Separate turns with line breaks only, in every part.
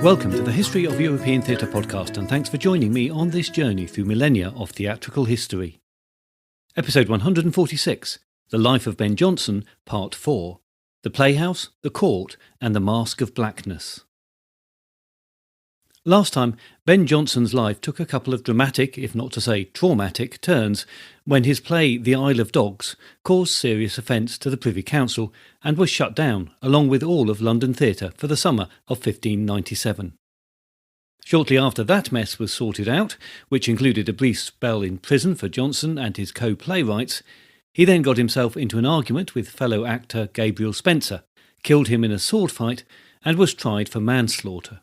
Welcome to the History of European Theatre podcast, and thanks for joining me on this journey through millennia of theatrical history. Episode 146, The Life of Ben Jonson, Part 4, The Playhouse, the Court, and the Masque of Blackness. Last time, Ben Jonson's life took a couple of dramatic, if not to say traumatic, turns when his play The Isle of Dogs caused serious offence to the Privy Council and was shut down, along with all of London theatre, for the summer of 1597. Shortly after that mess was sorted out, which included a brief spell in prison for Jonson and his co-playwrights, he then got himself into an argument with fellow actor Gabriel Spencer, killed him in a sword fight, and was tried for manslaughter.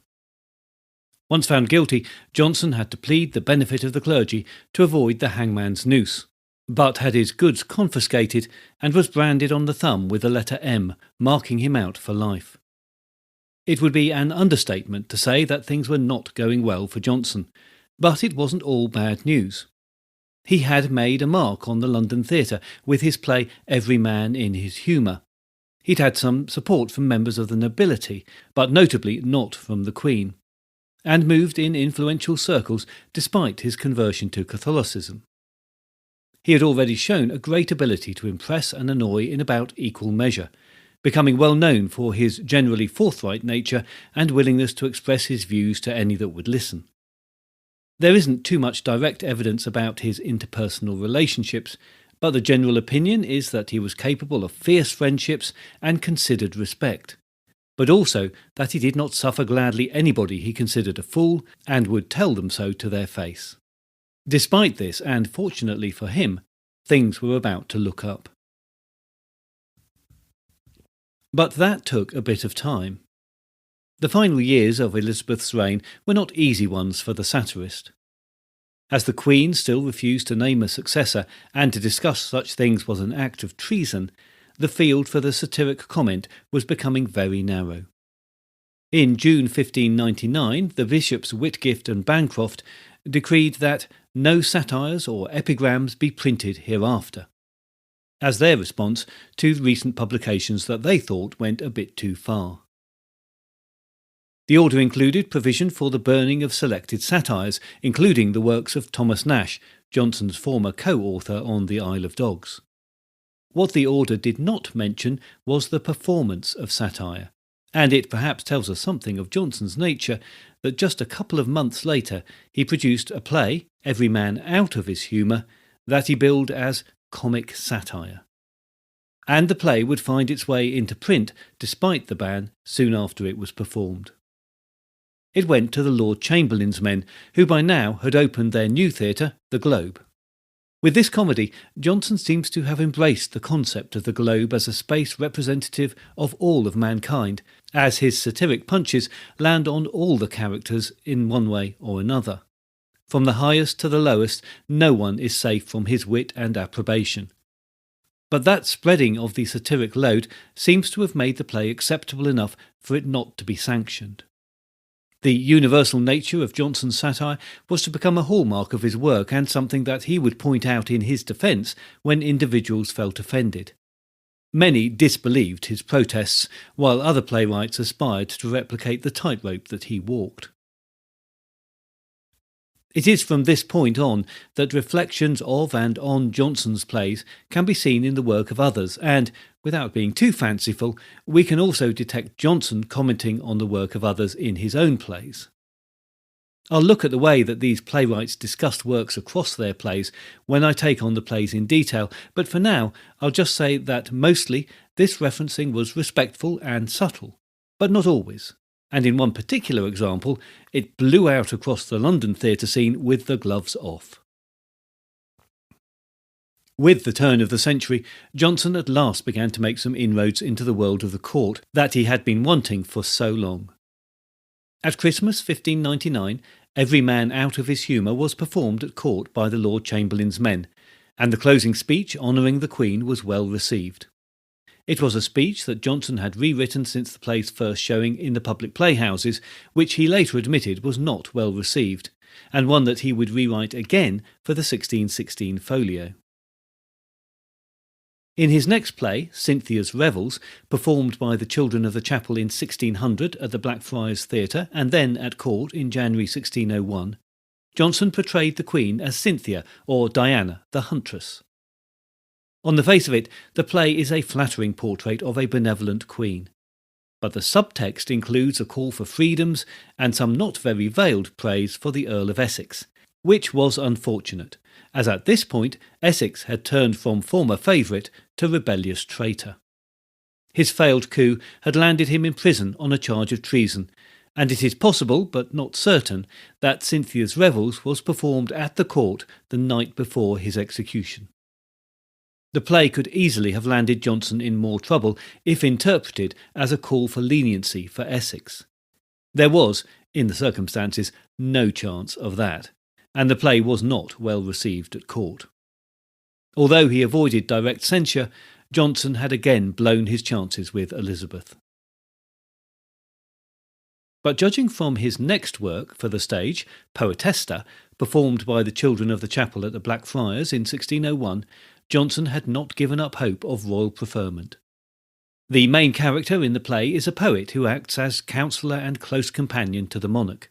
Once found guilty, Jonson had to plead the benefit of the clergy to avoid the hangman's noose, but had his goods confiscated and was branded on the thumb with the letter M, marking him out for life. It would be an understatement to say that things were not going well for Jonson, but it wasn't all bad news. He had made a mark on the London theatre with his play Every Man in His Humour. He'd had some support from members of the nobility, but notably not from the Queen, and moved in influential circles despite his conversion to Catholicism. He had already shown a great ability to impress and annoy in about equal measure, becoming well known for his generally forthright nature and willingness to express his views to any that would listen. There isn't too much direct evidence about his interpersonal relationships, but the general opinion is that he was capable of fierce friendships and considered respect, but also that he did not suffer gladly anybody he considered a fool and would tell them so to their face. Despite this, and fortunately for him, things were about to look up. But that took a bit of time. The final years of Elizabeth's reign were not easy ones for the satirist. As the Queen still refused to name a successor, and to discuss such things was an act of treason, the field for the satiric comment was becoming very narrow. In June 1599, the bishops Whitgift and Bancroft decreed that no satires or epigrams be printed hereafter, as their response to recent publications that they thought went a bit too far. The order included provision for the burning of selected satires, including the works of Thomas Nashe, Jonson's former co-author on The Isle of Dogs. What the order did not mention was the performance of satire, and it perhaps tells us something of Jonson's nature that just a couple of months later he produced a play, Every Man Out of His Humour, that he billed as comic satire. And the play would find its way into print despite the ban soon after it was performed. It went to the Lord Chamberlain's men, who by now had opened their new theatre, the Globe. With this comedy, Jonson seems to have embraced the concept of the globe as a space representative of all of mankind, as his satiric punches land on all the characters in one way or another. From the highest to the lowest, no one is safe from his wit and approbation. But that spreading of the satiric load seems to have made the play acceptable enough for it not to be sanctioned. The universal nature of Jonson's satire was to become a hallmark of his work and something that he would point out in his defence when individuals felt offended. Many disbelieved his protests, while other playwrights aspired to replicate the tightrope that he walked. It is from this point on that reflections of and on Jonson's plays can be seen in the work of others, and, without being too fanciful, we can also detect Jonson commenting on the work of others in his own plays. I'll look at the way that these playwrights discussed works across their plays when I take on the plays in detail, but for now I'll just say that mostly this referencing was respectful and subtle, but not always. And in one particular example, it blew out across the London theatre scene with the gloves off. With the turn of the century, Jonson at last began to make some inroads into the world of the court that he had been wanting for so long. At Christmas 1599, Every Man Out of His Humour was performed at court by the Lord Chamberlain's men, and the closing speech honouring the Queen was well received. It was a speech that Jonson had rewritten since the play's first showing in the public playhouses, which he later admitted was not well received, and one that he would rewrite again for the 1616 folio. In his next play, Cynthia's Revels, performed by the children of the chapel in 1600 at the Blackfriars Theatre and then at court in January 1601, Jonson portrayed the Queen as Cynthia, or Diana, the huntress. On the face of it, the play is a flattering portrait of a benevolent queen. But the subtext includes a call for freedoms and some not very veiled praise for the Earl of Essex, which was unfortunate, as at this point Essex had turned from former favourite to rebellious traitor. His failed coup had landed him in prison on a charge of treason, and it is possible, but not certain, that Cynthia's Revels was performed at the court the night before his execution. The play could easily have landed Jonson in more trouble if interpreted as a call for leniency for Essex. There was, in the circumstances, no chance of that, and the play was not well received at court. Although he avoided direct censure, Jonson had again blown his chances with Elizabeth. But judging from his next work for the stage, Poetester, performed by the children of the chapel at the Blackfriars in 1601, Jonson had not given up hope of royal preferment. The main character in the play is a poet who acts as counsellor and close companion to the monarch.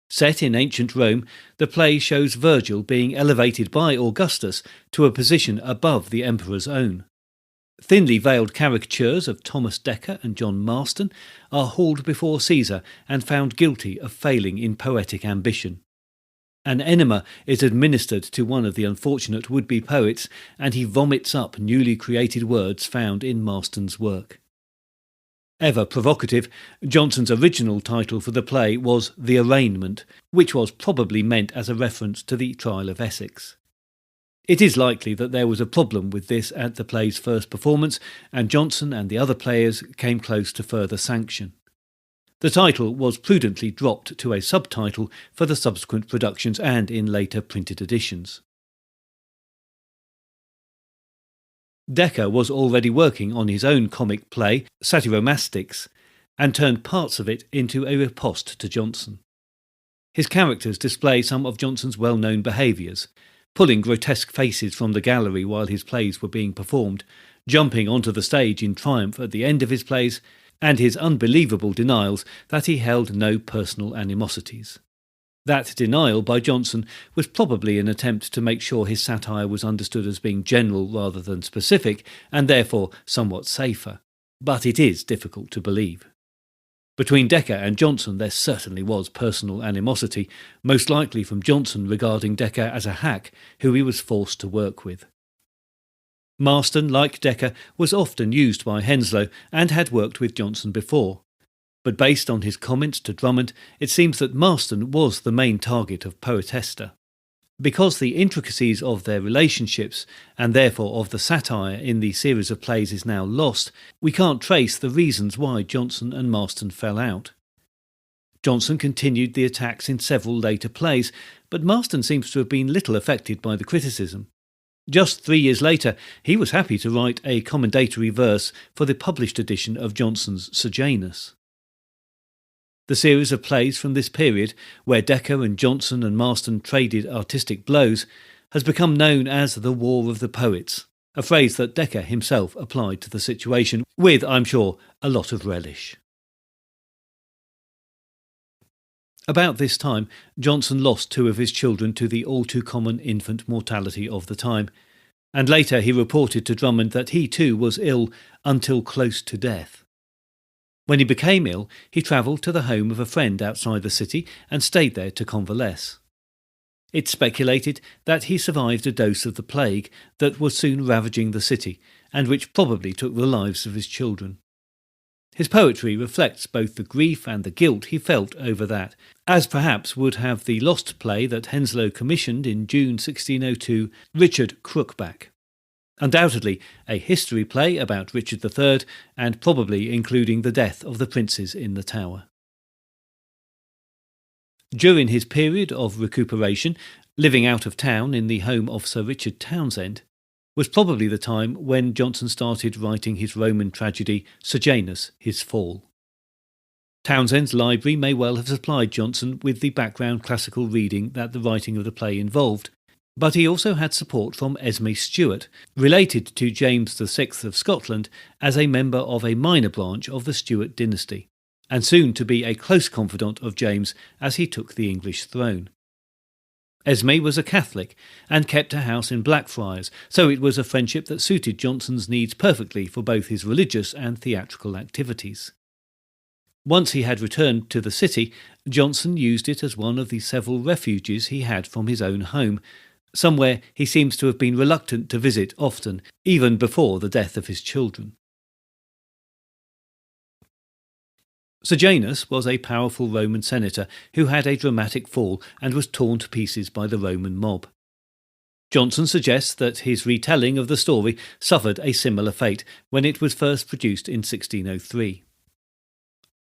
Set in ancient Rome, the play shows Virgil being elevated by Augustus to a position above the emperor's own. Thinly veiled caricatures of Thomas Dekker and John Marston are hauled before Caesar and found guilty of failing in poetic ambition. An enema is administered to one of the unfortunate would-be poets, and he vomits up newly created words found in Marston's work. Ever provocative, Jonson's original title for the play was The Arraignment, which was probably meant as a reference to the trial of Essex. It is likely that there was a problem with this at the play's first performance, and Jonson and the other players came close to further sanction. The title was prudently dropped to a subtitle for the subsequent productions and in later printed editions. Dekker was already working on his own comic play, Satyromastics, and turned parts of it into a riposte to Jonson. His characters display some of Jonson's well-known behaviours, pulling grotesque faces from the gallery while his plays were being performed, jumping onto the stage in triumph at the end of his plays, and his unbelievable denials that he held no personal animosities. That denial by Jonson was probably an attempt to make sure his satire was understood as being general rather than specific, and therefore somewhat safer. But it is difficult to believe. Between Dekker and Jonson there certainly was personal animosity, most likely from Jonson regarding Dekker as a hack who he was forced to work with. Marston, like Dekker, was often used by Henslowe and had worked with Jonson before. But based on his comments to Drummond, it seems that Marston was the main target of Poetester. Because the intricacies of their relationships, and therefore of the satire in the series of plays is now lost, we can't trace the reasons why Jonson and Marston fell out. Jonson continued the attacks in several later plays, but Marston seems to have been little affected by the criticism. Just 3 years later, he was happy to write a commendatory verse for the published edition of Jonson's Sejanus. The series of plays from this period, where Dekker and Jonson and Marston traded artistic blows, has become known as the War of the Poets, a phrase that Dekker himself applied to the situation, with, I'm sure, a lot of relish. About this time, Jonson lost 2 of his children to the all-too-common infant mortality of the time, and later he reported to Drummond that he too was ill until close to death. When he became ill, he travelled to the home of a friend outside the city and stayed there to convalesce. It's speculated that he survived a dose of the plague that was soon ravaging the city, and which probably took the lives of his children. His poetry reflects both the grief and the guilt he felt over that, as perhaps would have the lost play that Henslowe commissioned in June 1602, Richard Crookback. Undoubtedly a history play about Richard III, and probably including the death of the princes in the Tower. During his period of recuperation, living out of town in the home of Sir Richard Townshend, was probably the time when Jonson started writing his Roman tragedy Sejanus, His Fall. Townshend's library may well have supplied Jonson with the background classical reading that the writing of the play involved, But he also had support from Esme Stuart, related to James VI of Scotland as a member of a minor branch of the Stuart dynasty, and soon to be a close confidant of James as he took the English throne. Esme was a Catholic and kept a house in Blackfriars, so it was a friendship that suited Jonson's needs perfectly for both his religious and theatrical activities. Once he had returned to the city, Jonson used it as one of the several refuges he had from his own home, somewhere he seems to have been reluctant to visit often, even before the death of his children. Sejanus was a powerful Roman senator who had a dramatic fall and was torn to pieces by the Roman mob. Jonson suggests that his retelling of the story suffered a similar fate when it was first produced in 1603.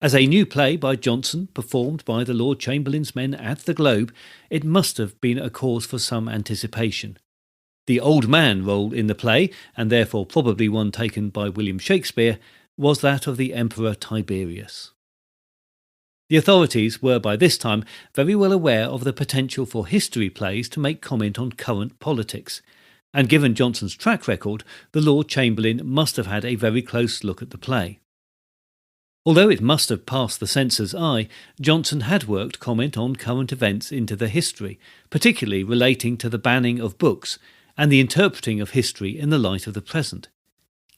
As a new play by Jonson, performed by the Lord Chamberlain's men at the Globe, it must have been a cause for some anticipation. The old man role in the play, and therefore probably one taken by William Shakespeare, was that of the Emperor Tiberius. The authorities were by this time very well aware of the potential for history plays to make comment on current politics, and given Jonson's track record, the Lord Chamberlain must have had a very close look at the play. Although it must have passed the censor's eye, Jonson had worked comment on current events into the history, particularly relating to the banning of books and the interpreting of history in the light of the present.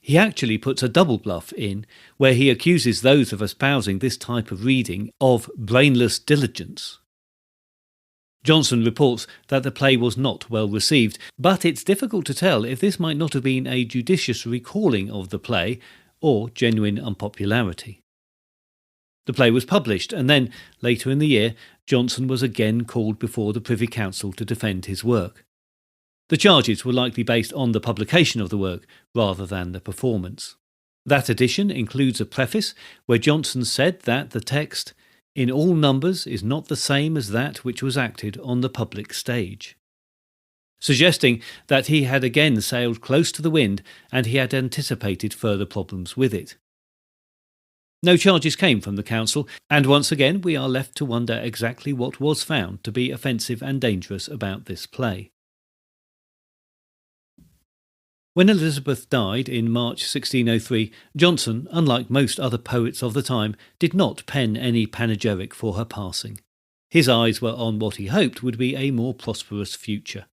He actually puts a double bluff in, where he accuses those of espousing this type of reading of brainless diligence. Jonson reports that the play was not well received, but it's difficult to tell if this might not have been a judicious recalling of the play or genuine unpopularity. The play was published, and then, later in the year, Jonson was again called before the Privy Council to defend his work. The charges were likely based on the publication of the work rather than the performance. That edition includes a preface where Jonson said that the text, in all numbers, is not the same as that which was acted on the public stage, suggesting that he had again sailed close to the wind and he had anticipated further problems with it. No charges came from the council, and once again we are left to wonder exactly what was found to be offensive and dangerous about this play. When Elizabeth died in March 1603, Jonson, unlike most other poets of the time, did not pen any panegyric for her passing. His eyes were on what he hoped would be a more prosperous future.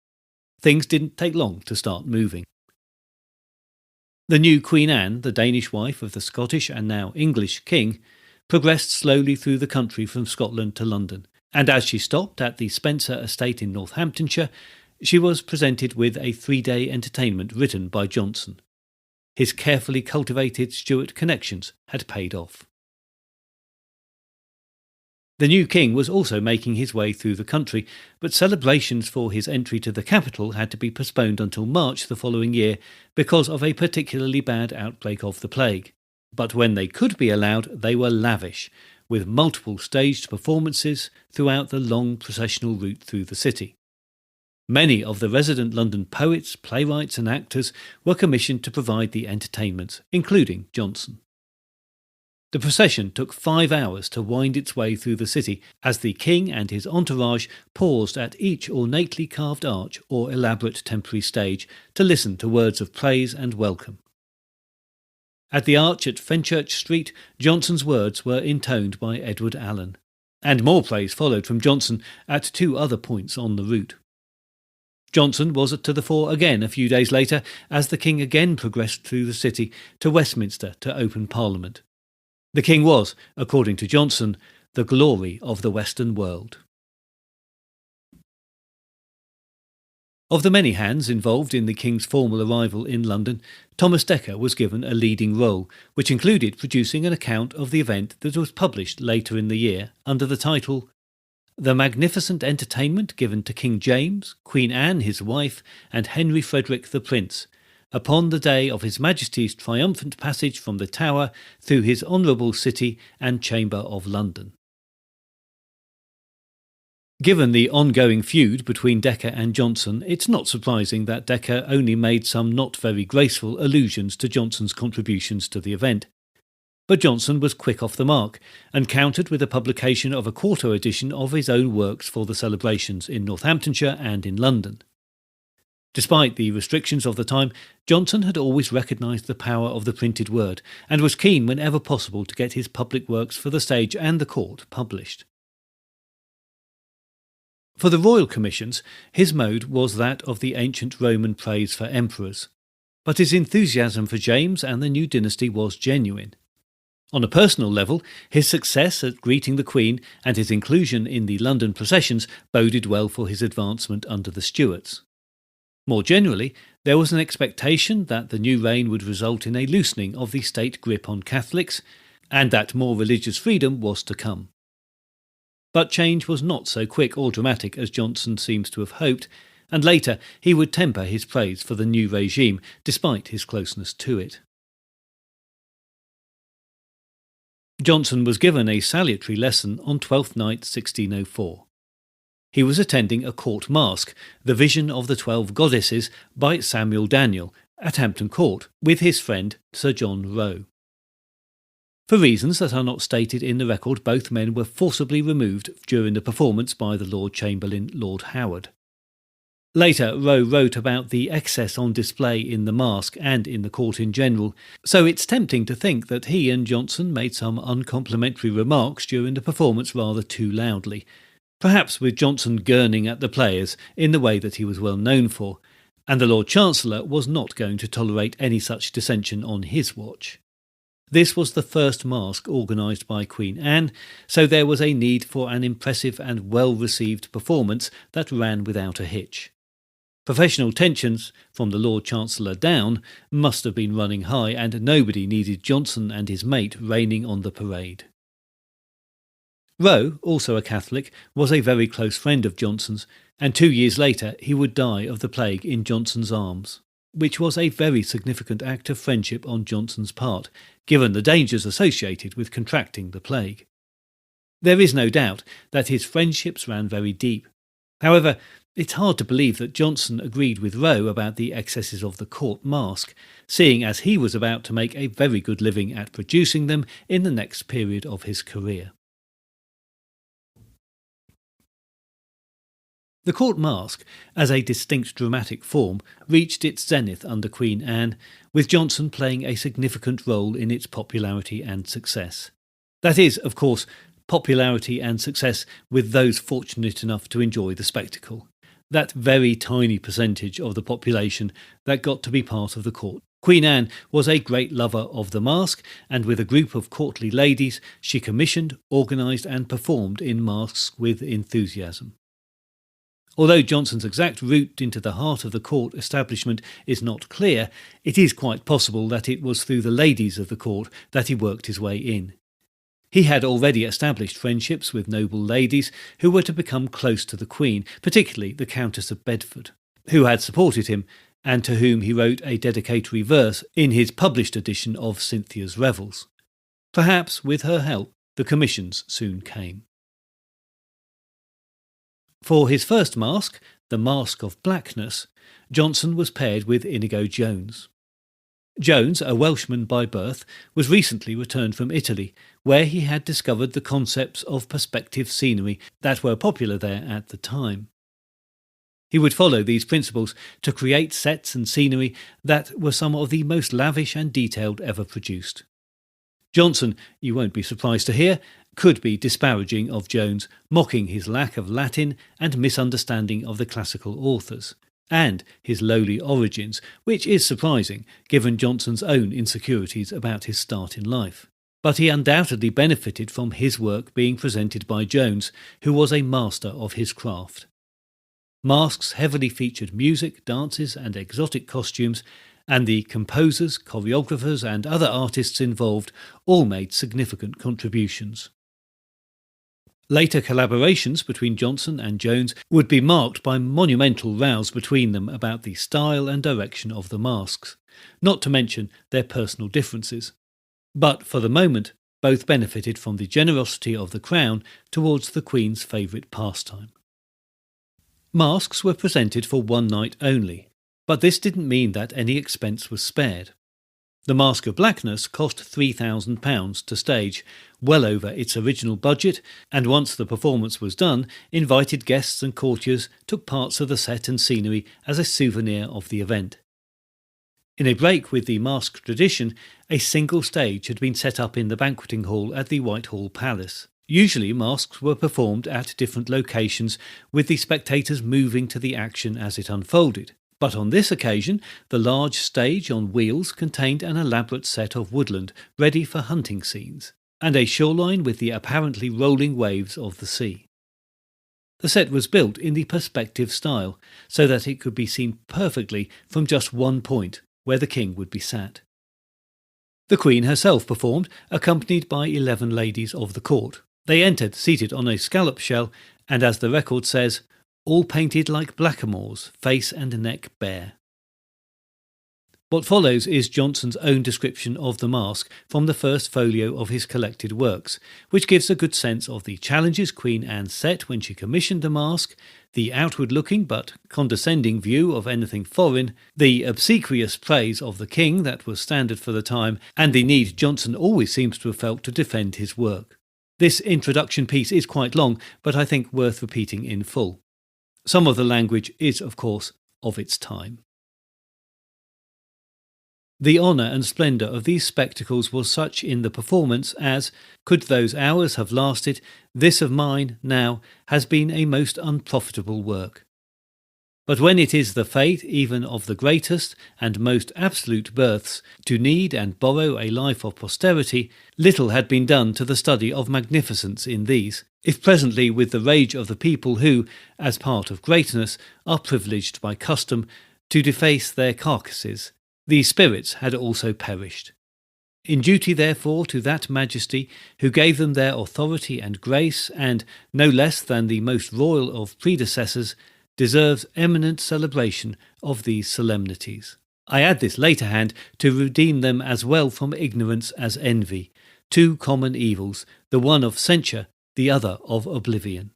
Things didn't take long to start moving. The new Queen Anne, the Danish wife of the Scottish and now English king, progressed slowly through the country from Scotland to London, and as she stopped at the Spencer estate in Northamptonshire, she was presented with a 3-day entertainment written by Jonson. His carefully cultivated Stuart connections had paid off. The new king was also making his way through the country, but celebrations for his entry to the capital had to be postponed until March the following year because of a particularly bad outbreak of the plague. But when they could be allowed, they were lavish, with multiple staged performances throughout the long processional route through the city. Many of the resident London poets, playwrights and actors were commissioned to provide the entertainments, including Jonson. The procession took 5 hours to wind its way through the city as the king and his entourage paused at each ornately carved arch or elaborate temporary stage to listen to words of praise and welcome. At the arch at Fenchurch Street, Jonson's words were intoned by Edward Allen, and more praise followed from Jonson at 2 other points on the route. Jonson was to the fore again a few days later as the king again progressed through the city to Westminster to open Parliament. The king was, according to Jonson, the glory of the Western world. Of the many hands involved in the king's formal arrival in London, Thomas Dekker was given a leading role, which included producing an account of the event that was published later in the year under the title The Magnificent Entertainment Given to King James, Queen Anne his wife, and Henry Frederick the Prince, upon the day of His Majesty's triumphant passage from the Tower through his honourable city and Chamber of London. Given the ongoing feud between Dekker and Jonson, it's not surprising that Dekker only made some not very graceful allusions to Jonson's contributions to the event. But Jonson was quick off the mark, and countered with the publication of a quarto edition of his own works for the celebrations in Northamptonshire and in London. Despite the restrictions of the time, Jonson had always recognised the power of the printed word and was keen whenever possible to get his public works for the stage and the court published. For the royal commissions, his mode was that of the ancient Roman praise for emperors, but his enthusiasm for James and the new dynasty was genuine. On a personal level, his success at greeting the Queen and his inclusion in the London processions boded well for his advancement under the Stuarts. More generally, there was an expectation that the new reign would result in a loosening of the state grip on Catholics, and that more religious freedom was to come. But change was not so quick or dramatic as Jonson seems to have hoped, and later he would temper his praise for the new regime despite his closeness to it. Jonson was given a salutary lesson on Twelfth Night 1604. He was attending a Court Masque, the Vision of the 12 Goddesses by Samuel Daniel, at Hampton Court, with his friend Sir John Roe. For reasons that are not stated in the record, both men were forcibly removed during the performance by the Lord Chamberlain, Lord Howard. Later, Roe wrote about the excess on display in the masque and in the court in general, so it's tempting to think that he and Jonson made some uncomplimentary remarks during the performance rather too loudly, perhaps with Jonson gurning at the players in the way that he was well known for, and the Lord Chancellor was not going to tolerate any such dissension on his watch. This was the first masque organised by Queen Anne, so there was a need for an impressive and well-received performance that ran without a hitch. Professional tensions, from the Lord Chancellor down, must have been running high, and nobody needed Jonson and his mate reigning on the parade. Roe, also a Catholic, was a very close friend of Jonson's, and 2 years later he would die of the plague in Jonson's arms, which was a very significant act of friendship on Jonson's part, given the dangers associated with contracting the plague. There is no doubt that his friendships ran very deep. However, it's hard to believe that Jonson agreed with Roe about the excesses of the Court Masque, seeing as he was about to make a very good living at producing them in the next period of his career. The Court Masque, as a distinct dramatic form, reached its zenith under Queen Anne, with Jonson playing a significant role in its popularity and success. That is, of course, popularity and success with those fortunate enough to enjoy the spectacle, that very tiny percentage of the population that got to be part of the court. Queen Anne was a great lover of the masque, and with a group of courtly ladies she commissioned, organised and performed in masques with enthusiasm. Although Jonson's exact route into the heart of the court establishment is not clear, it is quite possible that it was through the ladies of the court that he worked his way in. He had already established friendships with noble ladies who were to become close to the Queen, particularly the Countess of Bedford, who had supported him and to whom he wrote a dedicatory verse in his published edition of Cynthia's Revels. Perhaps with her help the commissions soon came. For his first masque, the Masque of Blackness, Jonson was paired with Inigo Jones. Jones, a Welshman by birth, was recently returned from Italy, where he had discovered the concepts of perspective scenery that were popular there at the time. He would follow these principles to create sets and scenery that were some of the most lavish and detailed ever produced. Jonson, you won't be surprised to hear, could be disparaging of Jones, mocking his lack of Latin and misunderstanding of the classical authors, and his lowly origins, which is surprising given Jonson's own insecurities about his start in life. But he undoubtedly benefited from his work being presented by Jones, who was a master of his craft. Masques heavily featured music, dances and exotic costumes, and the composers, choreographers and other artists involved all made significant contributions. Later collaborations between Jonson and Jones would be marked by monumental rows between them about the style and direction of the masques, not to mention their personal differences. But for the moment, both benefited from the generosity of the Crown towards the Queen's favourite pastime. Masques were presented for one night only, but this didn't mean that any expense was spared. The Masque of Blackness cost £3,000 to stage, well over its original budget, and once the performance was done, invited guests and courtiers took parts of the set and scenery as a souvenir of the event. In a break with the masque tradition, a single stage had been set up in the banqueting hall at the Whitehall Palace. Usually masques were performed at different locations, with the spectators moving to the action as it unfolded. But on this occasion, the large stage on wheels contained an elaborate set of woodland ready for hunting scenes, and a shoreline with the apparently rolling waves of the sea. The set was built in the perspective style, so that it could be seen perfectly from just one point, where the king would be sat. The Queen herself performed, accompanied by 11 ladies of the court. They entered seated on a scallop shell, and as the record says, all painted like blackamoors, face and neck bare. What follows is Jonson's own description of the masque from the first folio of his collected works, which gives a good sense of the challenges Queen Anne set when she commissioned the masque, the outward-looking but condescending view of anything foreign, the obsequious praise of the king that was standard for the time, and the need Jonson always seems to have felt to defend his work. This introduction piece is quite long, but I think worth repeating in full. Some of the language is, of course, of its time. The honour and splendour of these spectacles was such in the performance as, could those hours have lasted, this of mine, now, has been a most unprofitable work. But when it is the fate even of the greatest and most absolute births to need and borrow a life of posterity, little had been done to the study of magnificence in these, if presently with the rage of the people who, as part of greatness, are privileged by custom to deface their carcasses, these spirits had also perished. In duty therefore to that Majesty who gave them their authority and grace, and, no less than the most royal of predecessors, deserves eminent celebration of these solemnities. I add this later hand to redeem them as well from ignorance as envy, two common evils, the one of censure, the other of oblivion.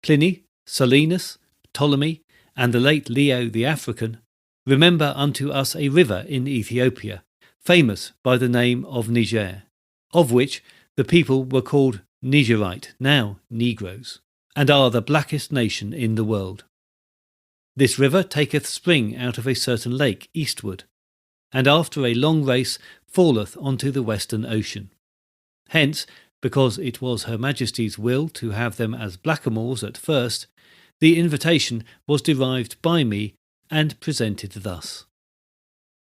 Pliny, Silenus, Ptolemy, and the late Leo the African remember unto us a river in Ethiopia, famous by the name of Niger, of which the people were called Nigerite, now Negroes, and are the blackest nation in the world. This river taketh spring out of a certain lake eastward, and after a long race falleth unto the western ocean. Hence, because it was Her Majesty's will to have them as blackamoors at first, the invitation was derived by me and presented thus.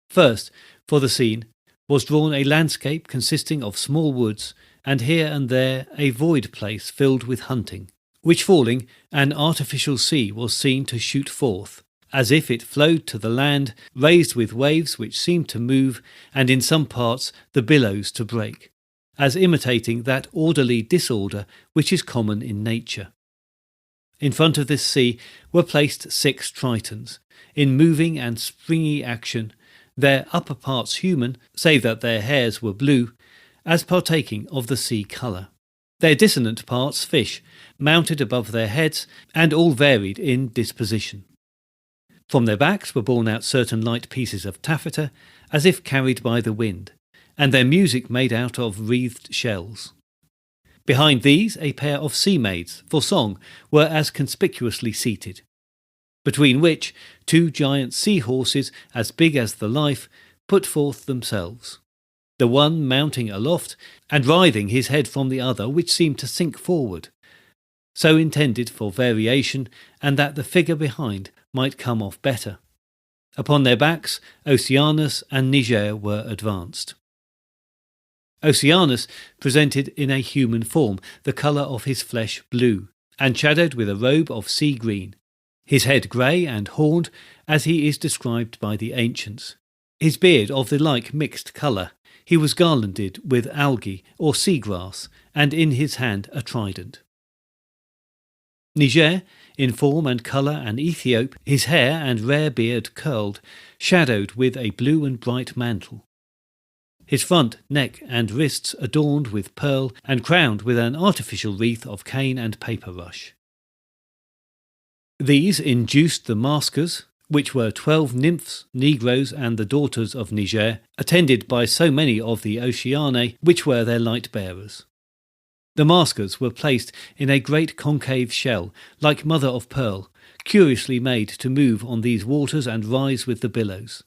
First, for the scene, was drawn a landscape consisting of small woods, and here and there a void place filled with hunting, which falling, an artificial sea was seen to shoot forth, as if it flowed to the land, raised with waves which seemed to move, and in some parts the billows to break, as imitating that orderly disorder which is common in nature. In front of this sea were placed 6 tritons, in moving and springy action, their upper parts human, save that their hairs were blue, as partaking of the sea colour. Their dissonant parts fish, mounted above their heads, and all varied in disposition. From their backs were borne out certain light pieces of taffeta, as if carried by the wind, and their music made out of wreathed shells. Behind these a pair of sea maids, for song, were as conspicuously seated, between which 2 giant sea-horses, as big as the life, put forth themselves, the one mounting aloft, and writhing his head from the other, which seemed to sink forward, so intended for variation, and that the figure behind might come off better. Upon their backs Sejanus and Niger were advanced. Sejanus presented in a human form, the colour of his flesh blue, and shadowed with a robe of sea green, his head grey and horned, as he is described by the ancients, his beard of the like mixed colour. He was garlanded with algae or sea grass, and in his hand a trident. Niger, in form and colour an Ethiop, his hair and rare beard curled, shadowed with a blue and bright mantle. His front, neck, and wrists adorned with pearl, and crowned with an artificial wreath of cane and paper rush. These induced the maskers, which were 12 nymphs, negroes, and the daughters of Niger, attended by so many of the Oceanae, which were their light bearers. The maskers were placed in a great concave shell, like mother of pearl, curiously made to move on these waters and rise with the billows.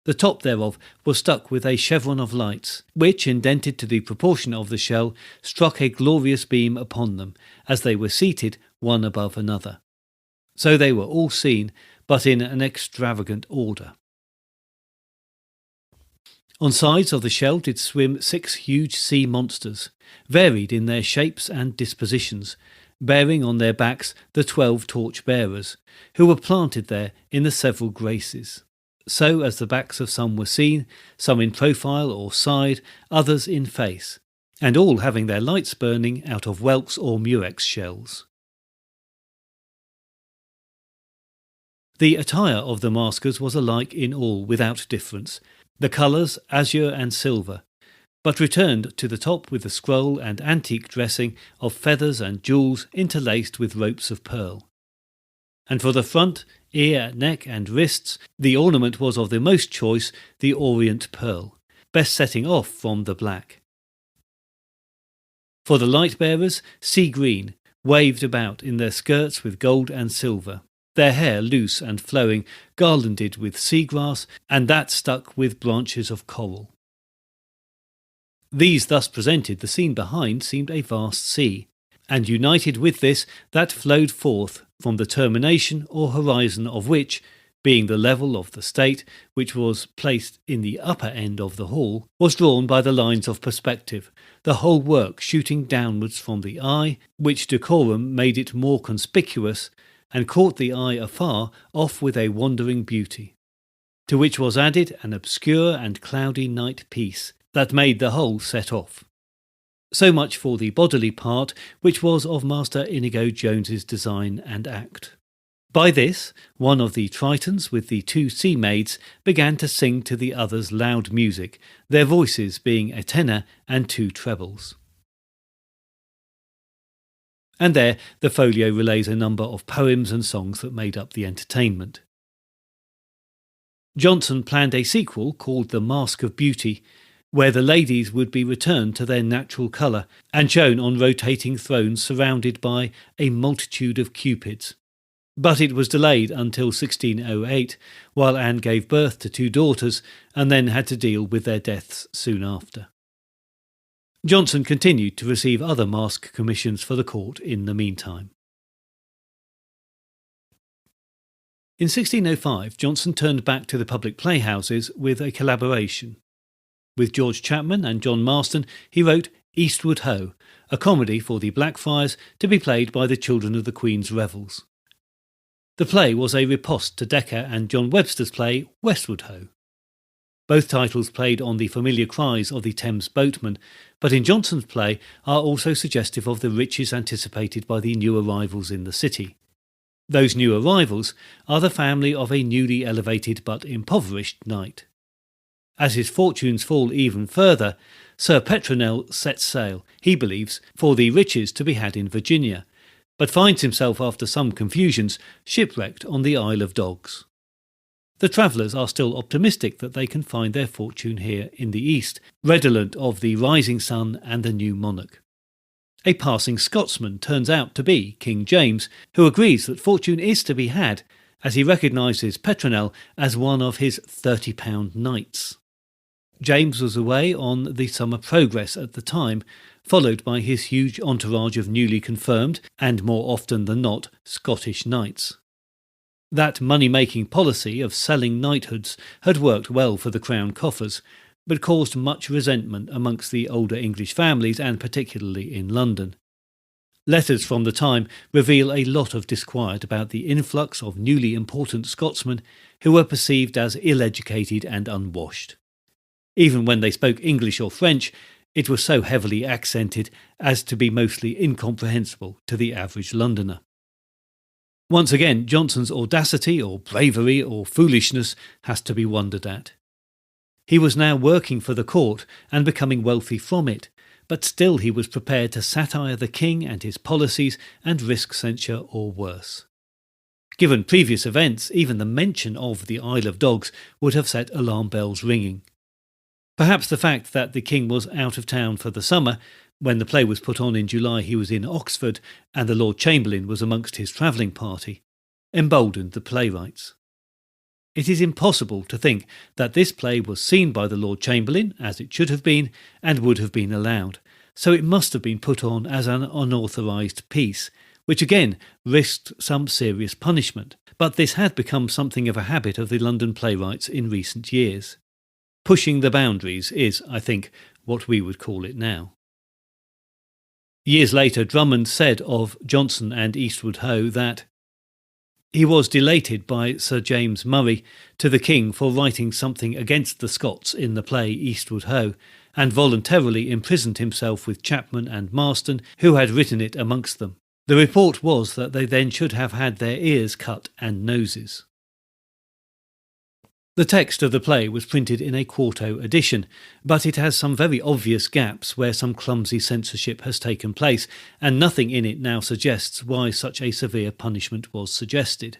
The top thereof was stuck with a chevron of lights, which, indented to the proportion of the shell, struck a glorious beam upon them, as they were seated one above another. So they were all seen, but in an extravagant order. On sides of the shell did swim 6 huge sea monsters, varied in their shapes and dispositions, bearing on their backs the 12 torch-bearers, who were planted there in the several graces. So as the backs of some were seen, some in profile or side, others in face, and all having their lights burning out of whelks or murex shells. The attire of the maskers was alike in all, without difference, the colours azure and silver, but returned to the top with the scroll and antique dressing of feathers and jewels interlaced with ropes of pearl. And for the front, ear, neck, and wrists, the ornament was of the most choice, the orient pearl, best setting off from the black. For the light bearers, sea green, waved about in their skirts with gold and silver, their hair loose and flowing, garlanded with seagrass, and that stuck with branches of coral. These thus presented, the scene behind seemed a vast sea, and united with this, that flowed forth from the termination or horizon of which, being the level of the state, which was placed in the upper end of the hall, was drawn by the lines of perspective, the whole work shooting downwards from the eye, which decorum made it more conspicuous, and caught the eye afar off with a wandering beauty, to which was added an obscure and cloudy night piece, that made the whole set off. So much for the bodily part, which was of Master Inigo Jones's design and act. By this, one of the Tritons with the 2 sea maids began to sing to the others loud music, their voices being a tenor and 2 trebles. And there the folio relays a number of poems and songs that made up the entertainment. Jonson planned a sequel called The Masque of Beauty, where the ladies would be returned to their natural colour and shown on rotating thrones surrounded by a multitude of cupids. But it was delayed until 1608, while Anne gave birth to 2 daughters and then had to deal with their deaths soon after. Jonson continued to receive other masque commissions for the court in the meantime. In 1605, Jonson turned back to the public playhouses with a collaboration. With George Chapman and John Marston, he wrote Eastward Ho, a comedy for the Blackfriars to be played by the children of the Queen's Revels. The play was a riposte to Dekker and John Webster's play Westward Ho. Both titles played on the familiar cries of the Thames boatmen, but in Jonson's play are also suggestive of the riches anticipated by the new arrivals in the city. Those new arrivals are the family of a newly elevated but impoverished knight. As his fortunes fall even further, Sir Petronel sets sail, he believes, for the riches to be had in Virginia, but finds himself after some confusions shipwrecked on the Isle of Dogs. The travellers are still optimistic that they can find their fortune here in the east, redolent of the rising sun and the new monarch. A passing Scotsman turns out to be King James, who agrees that fortune is to be had, as he recognises Petronel as one of his £30 knights. James was away on the summer progress at the time, followed by his huge entourage of newly confirmed, and more often than not, Scottish knights. That money-making policy of selling knighthoods had worked well for the crown coffers, but caused much resentment amongst the older English families and particularly in London. Letters from the time reveal a lot of disquiet about the influx of newly important Scotsmen who were perceived as ill-educated and unwashed. Even when they spoke English or French, it was so heavily accented as to be mostly incomprehensible to the average Londoner. Once again, Jonson's audacity or bravery or foolishness has to be wondered at. He was now working for the court and becoming wealthy from it, but still he was prepared to satire the king and his policies and risk censure or worse. Given previous events, even the mention of the Isle of Dogs would have set alarm bells ringing. Perhaps the fact that the king was out of town for the summer, when the play was put on in July he was in Oxford and the Lord Chamberlain was amongst his travelling party, emboldened the playwrights. It is impossible to think that this play was seen by the Lord Chamberlain, as it should have been, and would have been allowed, so it must have been put on as an unauthorised piece, which again risked some serious punishment, but this had become something of a habit of the London playwrights in recent years. Pushing the boundaries is, I think, what we would call it now. Years later, Drummond said of Jonson and Eastward Ho that he was delated by Sir James Murray to the king for writing something against the Scots in the play Eastward Ho, and voluntarily imprisoned himself with Chapman and Marston, who had written it amongst them. The report was that they then should have had their ears cut and noses. The text of the play was printed in a quarto edition, but it has some very obvious gaps where some clumsy censorship has taken place, and nothing in it now suggests why such a severe punishment was suggested.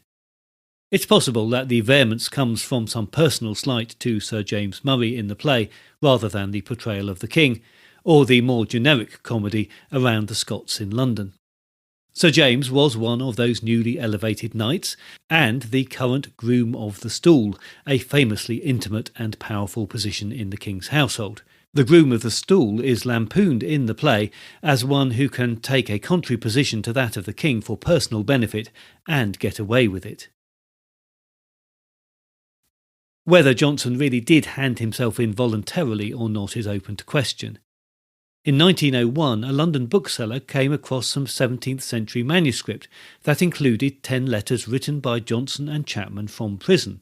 It's possible that the vehemence comes from some personal slight to Sir James Murray in the play, rather than the portrayal of the king, or the more generic comedy around the Scots in London. Sir James was one of those newly elevated knights, and the current Groom of the Stool, a famously intimate and powerful position in the king's household. The Groom of the Stool is lampooned in the play as one who can take a contrary position to that of the king for personal benefit and get away with it. Whether Jonson really did hand himself in voluntarily or not is open to question. In 1901, a London bookseller came across some 17th century manuscript that included 10 letters written by Jonson and Chapman from prison.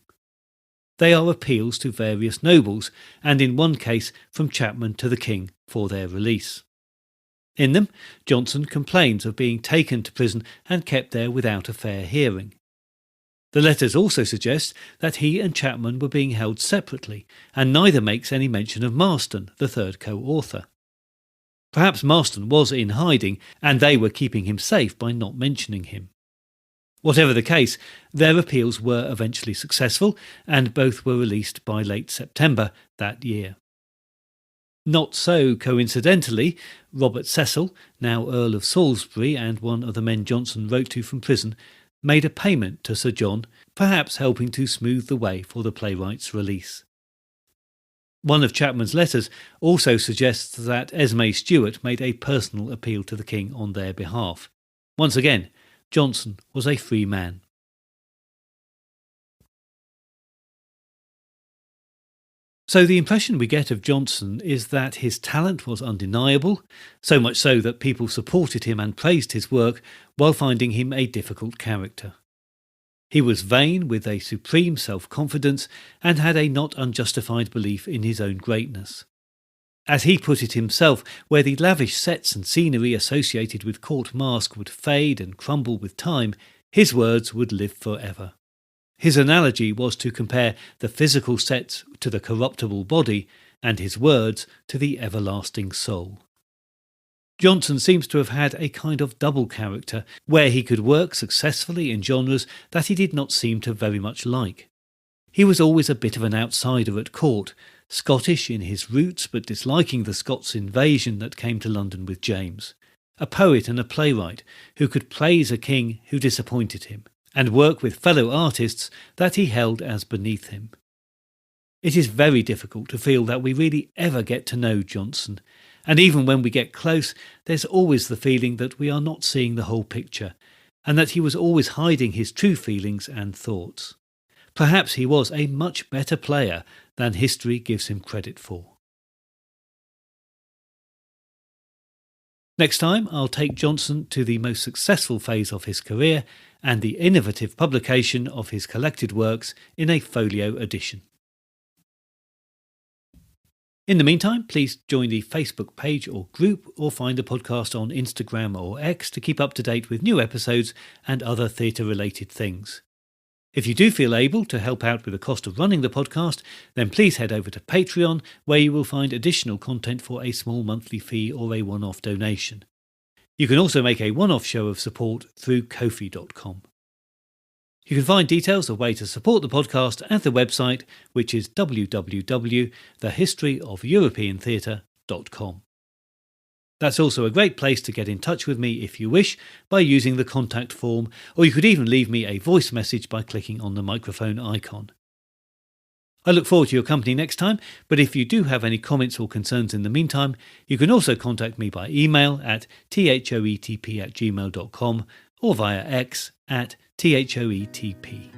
They are appeals to various nobles, and in one case from Chapman to the king for their release. In them, Jonson complains of being taken to prison and kept there without a fair hearing. The letters also suggest that he and Chapman were being held separately, and neither makes any mention of Marston, the third co-author. Perhaps Marston was in hiding, and they were keeping him safe by not mentioning him. Whatever the case, their appeals were eventually successful, and both were released by late September that year. Not so coincidentally, Robert Cecil, now Earl of Salisbury and one of the men Jonson wrote to from prison, made a payment to Sir John, perhaps helping to smooth the way for the playwright's release. One of Chapman's letters also suggests that Esme Stuart made a personal appeal to the king on their behalf. Once again, Jonson was a free man. So the impression we get of Jonson is that his talent was undeniable, so much so that people supported him and praised his work while finding him a difficult character. He was vain with a supreme self-confidence and had a not unjustified belief in his own greatness. As he put it himself, where the lavish sets and scenery associated with Court Masque would fade and crumble with time, his words would live forever. His analogy was to compare the physical sets to the corruptible body and his words to the everlasting soul. Jonson seems to have had a kind of double character, where he could work successfully in genres that he did not seem to very much like. He was always a bit of an outsider at court, Scottish in his roots but disliking the Scots invasion that came to London with James. A poet and a playwright who could praise a king who disappointed him, and work with fellow artists that he held as beneath him. It is very difficult to feel that we really ever get to know Jonson, and even when we get close, there's always the feeling that we are not seeing the whole picture, and that he was always hiding his true feelings and thoughts. Perhaps he was a much better player than history gives him credit for. Next time, I'll take Jonson to the most successful phase of his career and the innovative publication of his collected works in a folio edition. In the meantime, please join the Facebook page or group, or find the podcast on Instagram or X to keep up to date with new episodes and other theatre-related things. If you do feel able to help out with the cost of running the podcast, then please head over to Patreon, where you will find additional content for a small monthly fee or a one-off donation. You can also make a one-off show of support through Ko-fi.com. You can find details of ways to support the podcast at the website, which is www.thehistoryofeuropeantheatre.com. That's also a great place to get in touch with me if you wish by using the contact form, or you could even leave me a voice message by clicking on the microphone icon. I look forward to your company next time, but if you do have any comments or concerns in the meantime, you can also contact me by email at thoetp@gmail.com or via X at thoetp.